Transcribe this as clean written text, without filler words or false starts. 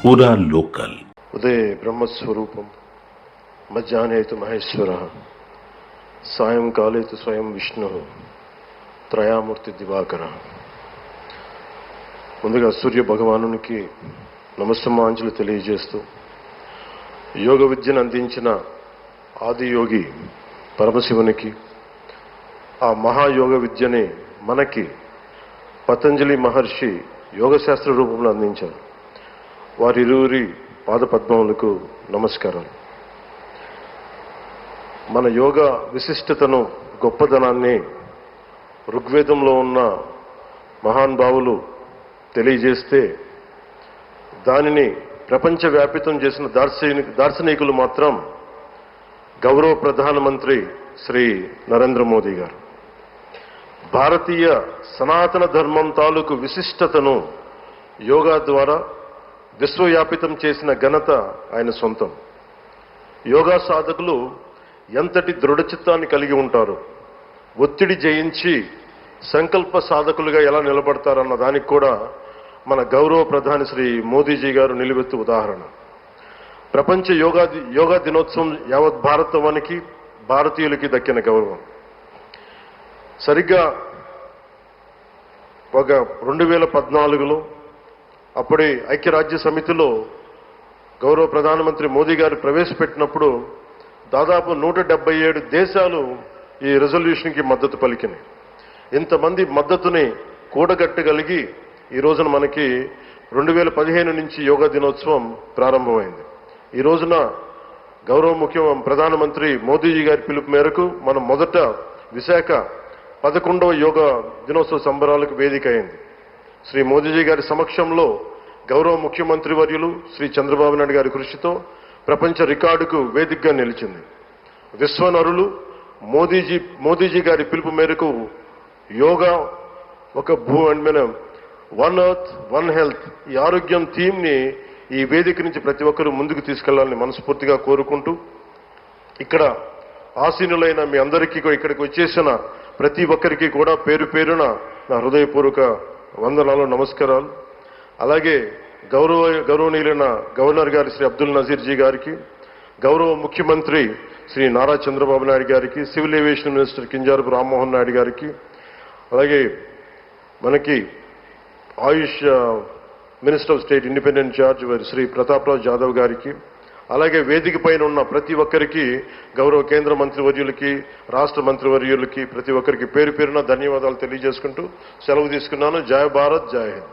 पूरा लोकल। उदय ब्रह्मस्वरूपम मध्याह्ने तु महेश्वरः सायंकाले तु स्वयं विष्णुः త్రయామూర్తి దివాకర. ముందుగా సూర్య భగవానునికి నమస్సమాంజలు తెలియజేస్తూ యోగ విద్యను అందించిన ఆదియోగి పరమశివునికి, ఆ మహాయోగ విద్యని మనకి పతంజలి మహర్షి యోగశాస్త్ర రూపంలో అందించారు. వారిరువురి పాదపద్మములకు నమస్కారాలు. మన యోగ విశిష్టతను, గొప్పదనాన్ని ఋగ్వేదంలో ఉన్న మహానుభావులు తెలియజేస్తే దానిని ప్రపంచవ్యాపితం చేసిన దార్శనికులు మాత్రం గౌరవ ప్రధానమంత్రి శ్రీ నరేంద్ర మోదీ గారు. భారతీయ సనాతన ధర్మం తాలూకు విశిష్టతను యోగా ద్వారా విశ్వవ్యాపితం చేసిన ఘనత ఆయన సొంతం. యోగా సాధకులు ఎంతటి దృఢచిత్తాన్ని కలిగి ఉంటారు, ఒత్తిడి జయించి సంకల్ప సాధకులుగా ఎలా నిలబడతారన్న దానికి కూడా మన గౌరవ ప్రధాని శ్రీ మోదీజీ గారు నిలువెత్తు ఉదాహరణ. ప్రపంచ యోగా దినోత్సవం యావత్ భారతవానికి, భారతీయులకి దక్కిన గౌరవం. సరిగ్గా ఒక 2014లో అప్పుడే ఐక్యరాజ్య సమితిలో గౌరవ ప్రధానమంత్రి మోదీ గారు ప్రవేశపెట్టినప్పుడు దాదాపు 177 దేశాలు ఈ రెజల్యూషన్కి మద్దతు పలికినాయి. ఇంతమంది మద్దతుని కూడగట్టగలిగి ఈ రోజున మనకి 2015 నుంచి యోగా దినోత్సవం ప్రారంభమైంది. ఈ రోజున గౌరవ ప్రధానమంత్రి మోదీజీ గారి పిలుపు మేరకు మనం మొదట విశాఖ 11వ యోగా దినోత్సవ సంబరాలకు వేదిక అయింది. శ్రీ మోదీజీ గారి సమక్షంలో గౌరవ ముఖ్యమంత్రి వర్యులు శ్రీ చంద్రబాబు నాయుడు గారి కృషితో ప్రపంచ రికార్డుకు వేదికగా నిలిచింది. విశ్వనరులు మోదీజీ గారి పిలుపు మేరకు యోగా ఒక వన్ ఎర్త్ వన్ హెల్త్, ఈ ఆరోగ్యం థీమ్ని ఈ వేదిక నుంచి ప్రతి ఒక్కరూ ముందుకు తీసుకెళ్లాలని మనస్ఫూర్తిగా కోరుకుంటూ, ఇక్కడ ఆసీనులైన మీ అందరికీ, ఇక్కడికి వచ్చేసిన ప్రతి ఒక్కరికి కూడా పేరు పేరున నా హృదయపూర్వక వందనాలు, నమస్కారాలు. అలాగే గౌరవనీయులైన గవర్నర్ గారి శ్రీ అబ్దుల్ నజీర్ జీ గారికి, గౌరవ ముఖ్యమంత్రి శ్రీ నారా చంద్రబాబు నాయుడు గారికి, civil aviation minister Kinjarapu Rammohan Naidu గారికి, అలాగే మనకి Ayush minister of state independent charge Shri Pratap Rao Jadhav గారికి, అలాగే వేదిక పైన ఉన్న ప్రతి ఒక్కరికి, గౌరవ కేంద్ర మంత్రివర్యులకి, రాష్ట్ర మంత్రివర్యులకి, ప్రతి ఒక్కరికి పేరు పేరున ధన్యవాదాలు తెలియజేసుకుంటూ సెలవు తీసుకున్నాను. జై భారత్, జై హింద్.